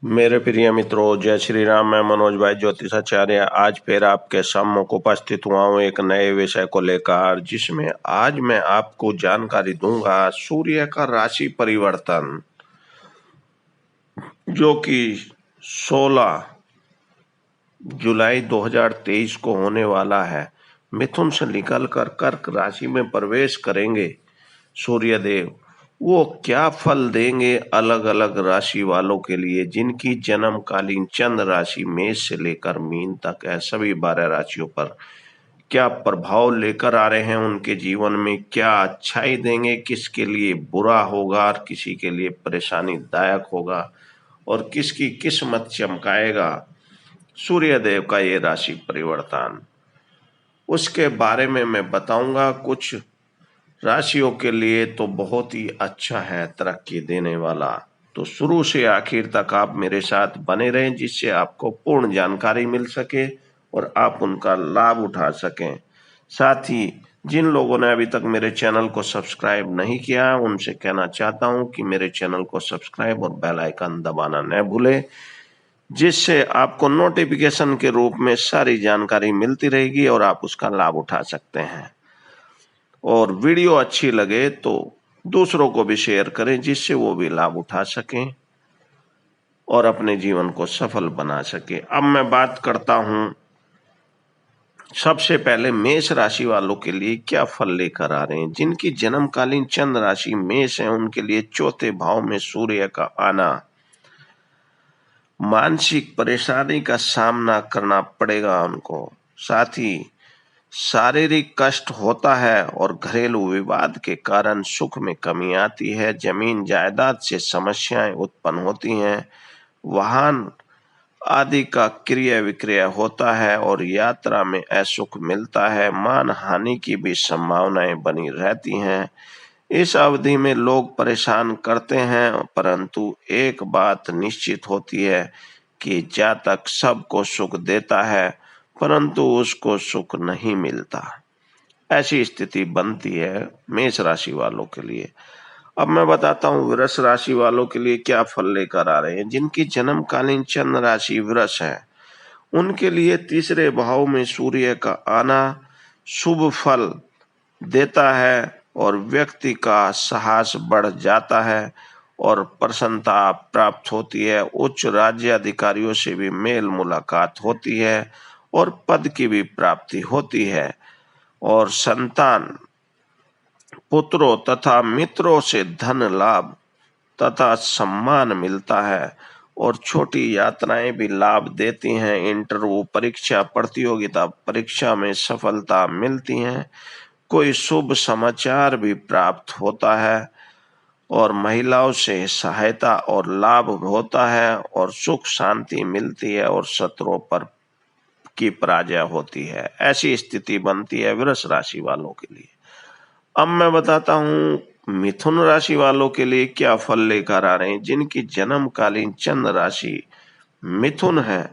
मेरे प्रिय मित्रों, जय श्री राम। मैं मनोज भाई ज्योतिषाचार्य आज फिर आपके सम्मुख उपस्थित हुआ हूँ एक नए विषय को लेकर, जिसमें आज मैं आपको जानकारी दूंगा सूर्य का राशि परिवर्तन, जो कि 16 जुलाई 2023 को होने वाला है। मिथुन से निकलकर कर्क राशि में प्रवेश करेंगे सूर्य देव। वो क्या फल देंगे अलग अलग राशि वालों के लिए, जिनकी जन्मकालीन चंद्र राशि मेष से लेकर मीन तक है। सभी 12 राशियों पर क्या प्रभाव लेकर आ रहे हैं उनके जीवन में, क्या अच्छाई देंगे, किसके लिए बुरा होगा और किसी के लिए परेशानी दायक होगा, और किसकी किस्मत चमकाएगा सूर्य देव का ये राशि परिवर्तन, उसके बारे में मैं बताऊंगा। कुछ राशियों के लिए तो बहुत ही अच्छा है, तरक्की देने वाला। तो शुरू से आखिर तक आप मेरे साथ बने रहें, जिससे आपको पूर्ण जानकारी मिल सके और आप उनका लाभ उठा सकें। साथ ही जिन लोगों ने अभी तक मेरे चैनल को सब्सक्राइब नहीं किया, उनसे कहना चाहता हूं कि मेरे चैनल को सब्सक्राइब और बेल आइकन दबाना न भूलें, जिससे आपको नोटिफिकेशन के रूप में सारी जानकारी मिलती रहेगी और आप उसका लाभ उठा सकते हैं। और वीडियो अच्छी लगे तो दूसरों को भी शेयर करें, जिससे वो भी लाभ उठा सकें और अपने जीवन को सफल बना सके। अब मैं बात करता हूं सबसे पहले मेष राशि वालों के लिए क्या फल लेकर आ रहे हैं। जिनकी जन्मकालीन चंद्र राशि मेष है, उनके लिए चौथे भाव में सूर्य का आना मानसिक परेशानी का सामना करना पड़ेगा उनको। साथ ही शारीरिक कष्ट होता है और घरेलू विवाद के कारण सुख में कमी आती है। जमीन जायदाद से समस्याएं उत्पन्न होती हैं। वाहन आदि का क्रय विक्रय होता है और यात्रा में असुख मिलता है। मान हानि की भी संभावनाएं बनी रहती हैं। इस अवधि में लोग परेशान करते हैं, परंतु एक बात निश्चित होती है कि जातक सबको सुख देता है, परंतु उसको सुख नहीं मिलता। ऐसी स्थिति बनती है मेष राशि वालों के लिए। अब मैं बताता हूँ वृष राशि वालों के लिए क्या फल लेकर आ रहे हैं। जिनकी जन्मकालीन चंद्र राशि वृष है, उनके लिए तीसरे भाव में सूर्य का आना शुभ फल देता है और व्यक्ति का साहस बढ़ जाता है और प्रसन्नता प्राप्त होती है। उच्च राज्य अधिकारियों से भी मेल मुलाकात होती है और पद की भी प्राप्ति होती है और संतान, पुत्रों तथा मित्रों से धन लाभ तथा सम्मान मिलता है और छोटी यात्राएं भी लाभ देती हैं। इंटरव्यू परीक्षा, प्रतियोगिता परीक्षा में सफलता मिलती है। कोई शुभ समाचार भी प्राप्त होता है और महिलाओं से सहायता और लाभ होता है और सुख शांति मिलती है और शत्रुओं पर की पराजय होती है। ऐसी स्थिति बनती है वृष राशि वालों के लिए। अब मैं बताता हूँ मिथुन राशि वालों के लिए क्या फल लेकर आ रहे हैं। जिनकी जन्मकालीन चंद्र राशि मिथुन है,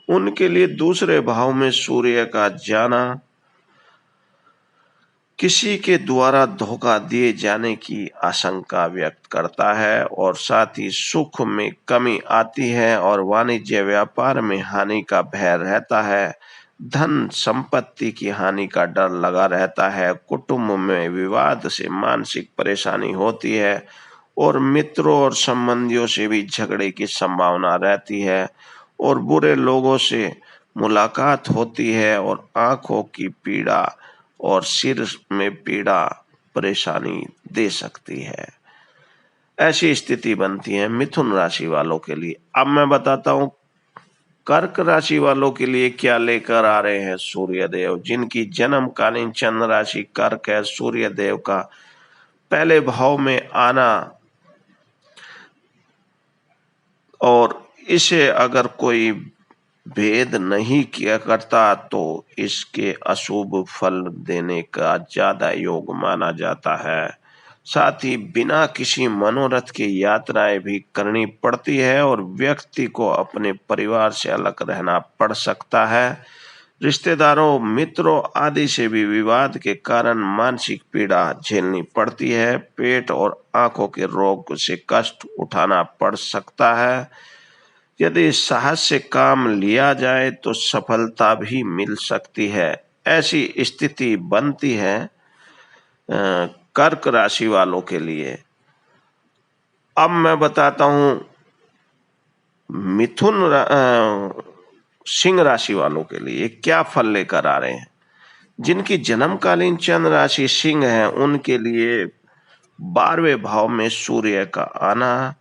उनके लिए दूसरे भाव में सूर्य का जाना किसी के द्वारा धोखा दिए जाने की आशंका व्यक्त करता है और साथ ही सुख में कमी आती है और वाणिज्य व्यापार में हानि का भय रहता है। धन संपत्ति की हानि का डर लगा रहता है। कुटुंब में विवाद से मानसिक परेशानी होती है और मित्रों और संबंधियों से भी झगड़े की संभावना रहती है और बुरे लोगों से मुलाकात होती है और आंखों की पीड़ा और सिर में पीड़ा परेशानी दे सकती है। ऐसी स्थिति बनती है मिथुन राशि वालों के लिए। अब मैं बताता हूँ कर्क राशि वालों के लिए क्या लेकर आ रहे हैं सूर्य देव। जिनकी जन्मकालीन चंद्र राशि कर्क है, सूर्य देव का पहले भाव में आना और इसे अगर कोई भेद नहीं किया करता तो इसके अशुभ फल देने का ज्यादा योग माना जाता है। साथ ही बिना किसी मनोरथ की यात्राएं भी करनी पड़ती है और व्यक्ति को अपने परिवार से अलग रहना पड़ सकता है। रिश्तेदारों, मित्रों आदि से भी विवाद के कारण मानसिक पीड़ा झेलनी पड़ती है। पेट और आंखों के रोग से कष्ट उठाना पड़ सकता है। यदि साहस से काम लिया जाए तो सफलता भी मिल सकती है। ऐसी स्थिति बनती है कर्क राशि वालों के लिए। अब मैं बताता हूं सिंह राशि वालों के लिए क्या फल लेकर आ रहे हैं। जिनकी जन्मकालीन चंद्र राशि सिंह है उनके लिए 12वें भाव में सूर्य का आना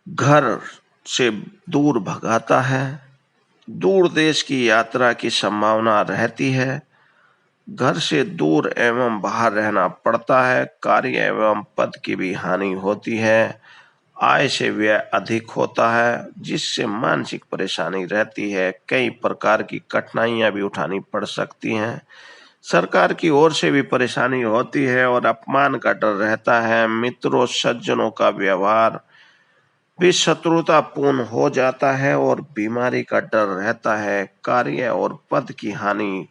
घर से दूर भगाता है। दूर देश की यात्रा की संभावना रहती है। घर से दूर एवं बाहर रहना पड़ता है। कार्य एवं पद की भी हानि होती है। आय से व्यय अधिक होता है जिससे मानसिक परेशानी रहती है। कई प्रकार की कठिनाइयां भी उठानी पड़ सकती हैं। सरकार की ओर से भी परेशानी होती है और अपमान का डर रहता है। मित्रों सज्जनों का व्यवहार भी शत्रुतापूर्ण हो जाता है और बीमारी का डर रहता है। कार्य और पद की हानि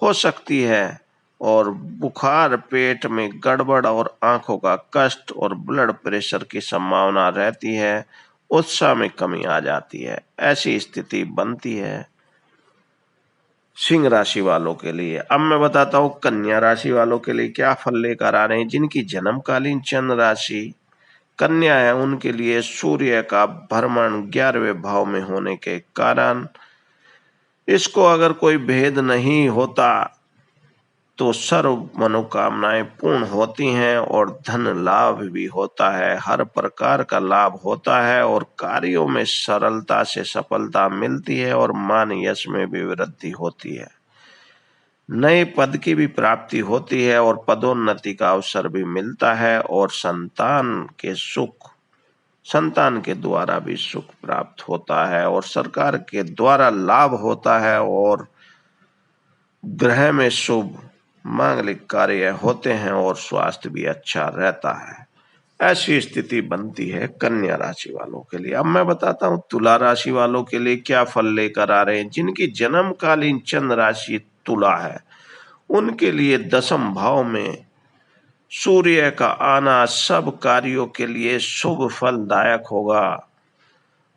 हो सकती है और बुखार, पेट में गड़बड़ और आंखों का कष्ट और ब्लड प्रेशर की संभावना रहती है। उत्साह में कमी आ जाती है। ऐसी स्थिति बनती है सिंह राशि वालों के लिए। अब मैं बताता हूँ कन्या राशि वालों के लिए क्या फल लेकर आ रहे हैं। जिनकी जन्मकालीन चंद्र राशि कन्या है उनके लिए सूर्य का भ्रमण 11वें भाव में होने के कारण इसको अगर कोई भेद नहीं होता तो सर्व मनोकामनाएं पूर्ण होती हैं और धन लाभ भी होता है। हर प्रकार का लाभ होता है और कार्यों में सरलता से सफलता मिलती है और मान यश में भी वृद्धि होती है। नए पद की भी प्राप्ति होती है और पदोन्नति का अवसर भी मिलता है और संतान के द्वारा भी सुख प्राप्त होता है और सरकार के द्वारा लाभ होता है और ग्रह में शुभ मांगलिक कार्य होते हैं और स्वास्थ्य भी अच्छा रहता है। ऐसी स्थिति बनती है कन्या राशि वालों के लिए। अब मैं बताता हूँ तुला राशि वालों के लिए क्या फल लेकर आ रहे हैं। जिनकी जन्मकालीन चंद्र राशि तुला है उनके लिए 10वें भाव में सूर्य का आना सब कार्यों के लिए शुभ फलदायक होगा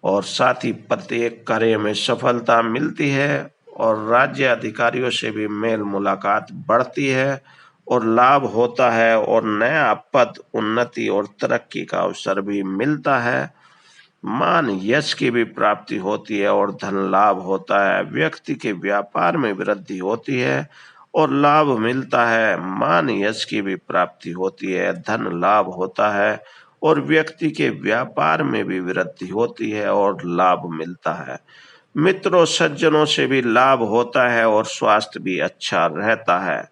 और साथ ही प्रत्येक कार्य में सफलता मिलती है और राज्य अधिकारियों से भी मेल मुलाकात बढ़ती है और लाभ होता है और नया पद, उन्नति और तरक्की का अवसर भी मिलता है। मान यश की भी प्राप्ति होती है और धन लाभ होता है। व्यक्ति के व्यापार में वृद्धि होती है और लाभ मिलता है। मान यश की भी प्राप्ति होती है, धन लाभ होता है और व्यक्ति के व्यापार में भी वृद्धि होती है और लाभ मिलता है। मित्रों सज्जनों से भी लाभ होता है और स्वास्थ्य भी अच्छा रहता है।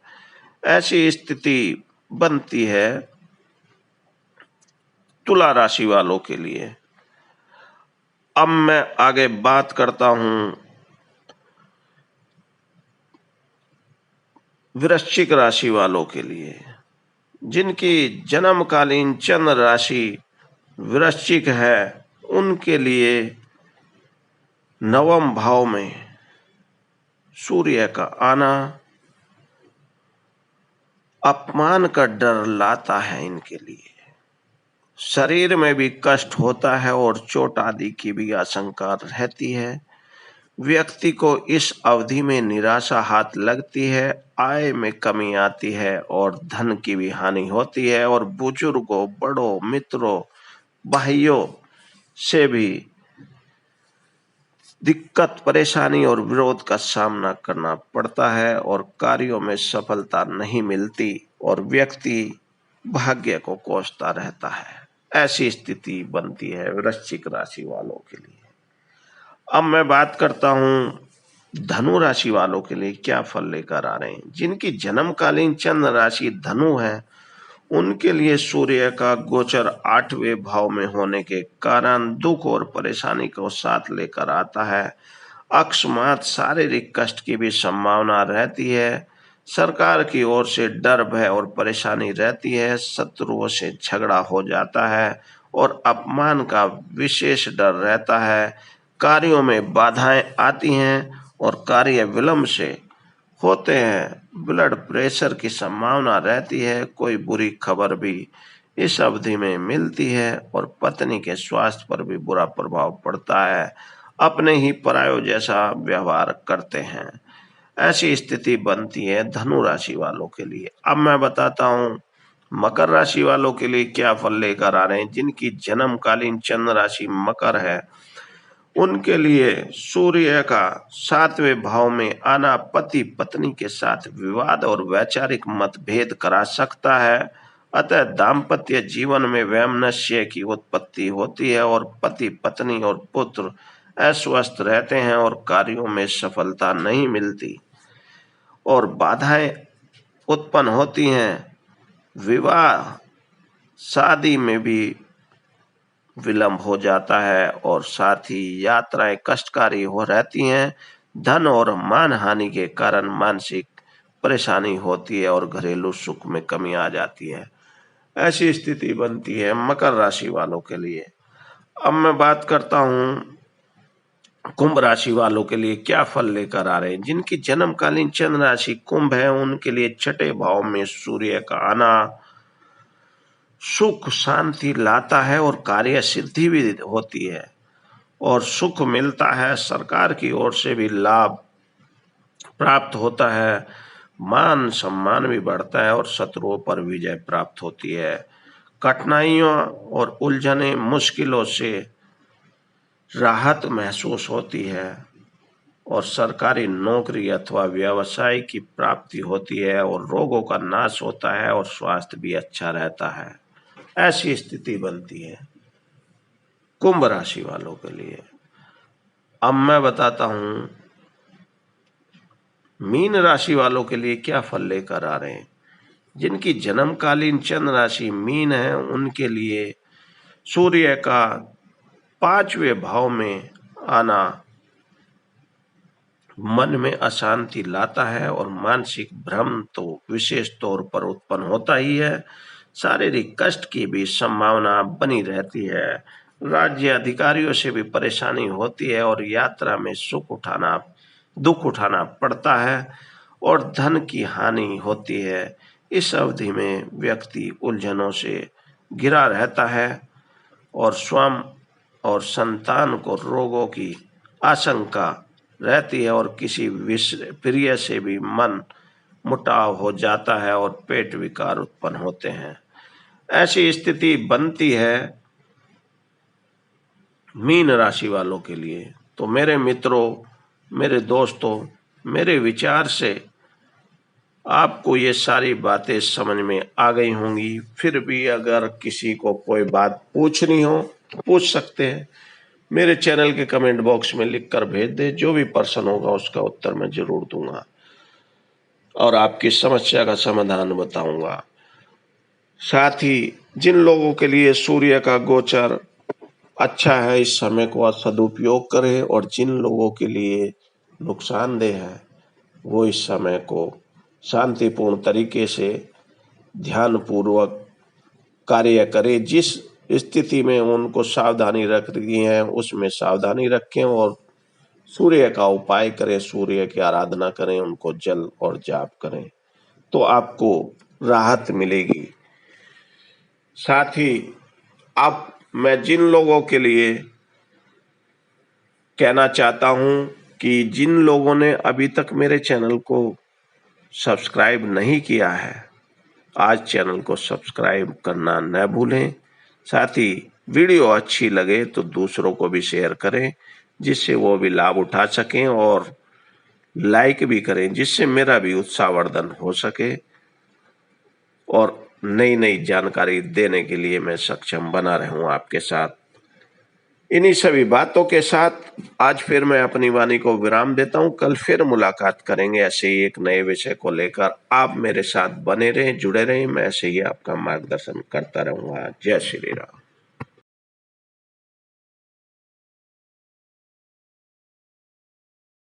ऐसी स्थिति बनती है तुला राशि वालों के लिए। अब मैं आगे बात करता हूं वृश्चिक राशि वालों के लिए। जिनकी जन्मकालीन चंद्र राशि वृश्चिक है उनके लिए 9वें भाव में सूर्य का आना अपमान का डर लाता है। इनके लिए शरीर में भी कष्ट होता है और चोट आदि की भी आशंका रहती है। व्यक्ति को इस अवधि में निराशा हाथ लगती है। आय में कमी आती है और धन की भी हानि होती है और बुजुर्गों, बड़ों, मित्रों, भाइयों से भी दिक्कत, परेशानी और विरोध का सामना करना पड़ता है और कार्यों में सफलता नहीं मिलती और व्यक्ति भाग्य को कोसता रहता है। ऐसी स्थिति बनती है वृश्चिक राशि वालों के लिए। अब मैं बात करता हूं धनु राशि वालों के लिए क्या फल लेकर आ रहे हैं। जिनकी जन्मकालीन चंद्र राशि धनु है उनके लिए सूर्य का गोचर 8वें भाव में होने के कारण दुख और परेशानी को साथ लेकर आता है। अकस्मात शारीरिक कष्ट की भी संभावना रहती है। सरकार की ओर से डर, भय और परेशानी रहती है। शत्रुओं से झगड़ा हो जाता है और अपमान का विशेष डर रहता है। कार्यों में बाधाएं आती हैं और कार्य विलंब से होते हैं। ब्लड प्रेशर की संभावना रहती है। कोई बुरी खबर भी इस अवधि में मिलती है और पत्नी के स्वास्थ्य पर भी बुरा प्रभाव पड़ता है। अपने ही परायों जैसा व्यवहार करते हैं। ऐसी स्थिति बनती है धनु राशि वालों के लिए। अब मैं बताता हूँ मकर राशि वालों के लिए क्या फल लेकर आ रहे हैं। जिनकी जन्मकालीन चंद्र राशि मकर है, उनके लिए सूर्य का 7वें भाव में आना पति पत्नी के साथ विवाद और वैचारिक मतभेद करा सकता है। अतः दाम्पत्य जीवन में वैमनस्य की उत्पत्ति होती है और पति पत्नी और पुत्र अस्वस्थ रहते हैं और कार्यों में सफलता नहीं मिलती और बाधाएं उत्पन्न होती हैं। विवाह शादी में भी विलंब हो जाता है और साथ ही यात्राएं कष्टकारी हो रहती हैं। धन और मान हानि के कारण मानसिक परेशानी होती है और घरेलू सुख में कमी आ जाती है। ऐसी स्थिति बनती है मकर राशि वालों के लिए। अब मैं बात करता हूँ कुंभ राशि वालों के लिए क्या फल लेकर आ रहे हैं। जिनकी जन्मकालीन चंद्र राशि कुंभ है, उनके लिए 6ठे भाव में सूर्य का आना सुख शांति लाता है और कार्य सिद्धि भी होती है और सुख मिलता है। सरकार की ओर से भी लाभ प्राप्त होता है। मान सम्मान भी बढ़ता है और शत्रुओं पर विजय प्राप्त होती है। कठिनाइयों और उलझने मुश्किलों से राहत महसूस होती है और सरकारी नौकरी अथवा व्यवसाय की प्राप्ति होती है और रोगों का नाश होता है और स्वास्थ्य भी अच्छा रहता है। ऐसी स्थिति बनती है कुंभ राशि वालों के लिए। अब मैं बताता हूं मीन राशि वालों के लिए क्या फल लेकर आ रहे हैं। जिनकी जन्मकालीन चंद्र राशि मीन है, उनके लिए सूर्य का 5वें भाव में आना मन में अशांति लाता है और मानसिक भ्रम तो विशेष तौर पर उत्पन्न होता ही है। शारीरिक कष्ट की भी संभावना बनी रहती है। राज्य अधिकारियों से भी परेशानी होती है और यात्रा में दुख उठाना पड़ता है और धन की हानि होती है। इस अवधि में व्यक्ति उलझनों से घिरा रहता है और स्वयं और संतान को रोगों की आशंका रहती है और किसी प्रिय से भी मन मुटाव हो जाता है और पेट विकार उत्पन्न होते हैं। ऐसी स्थिति बनती है मीन राशि वालों के लिए। तो मेरे मित्रों, मेरे दोस्तों, मेरे विचार से आपको ये सारी बातें समझ में आ गई होंगी। फिर भी अगर किसी को कोई बात पूछनी हो पूछ सकते हैं। मेरे चैनल के कमेंट बॉक्स में लिखकर भेज दे। जो भी प्रश्न होगा उसका उत्तर मैं जरूर दूंगा और आपकी समस्या का समाधान बताऊंगा। साथ ही जिन लोगों के लिए सूर्य का गोचर अच्छा है, इस समय को सदुपयोग करें और जिन लोगों के लिए नुकसानदेह है वो इस समय को शांतिपूर्ण तरीके से ध्यानपूर्वक कार्य करें। जिस स्थिति में उनको सावधानी रखनी है उसमें सावधानी रखें और सूर्य का उपाय करें, सूर्य की आराधना करें, उनको जल और जाप करें तो आपको राहत मिलेगी। साथ ही अब मैं जिन लोगों के लिए कहना चाहता हूं कि जिन लोगों ने अभी तक मेरे चैनल को सब्सक्राइब नहीं किया है, आज चैनल को सब्सक्राइब करना न भूलें। साथ ही वीडियो अच्छी लगे तो दूसरों को भी शेयर करें जिससे वो भी लाभ उठा सकें और लाइक भी करें जिससे मेरा भी उत्साहवर्धन हो सके और नई नई जानकारी देने के लिए मैं सक्षम बना रहूं आपके साथ। इन्हीं सभी बातों के साथ आज फिर मैं अपनी वाणी को विराम देता हूं। कल फिर मुलाकात करेंगे ऐसे ही एक नए विषय को लेकर। आप मेरे साथ बने रहें, जुड़े रहें। मैं ऐसे ही आपका मार्गदर्शन करता रहूंगा। जय श्री राम।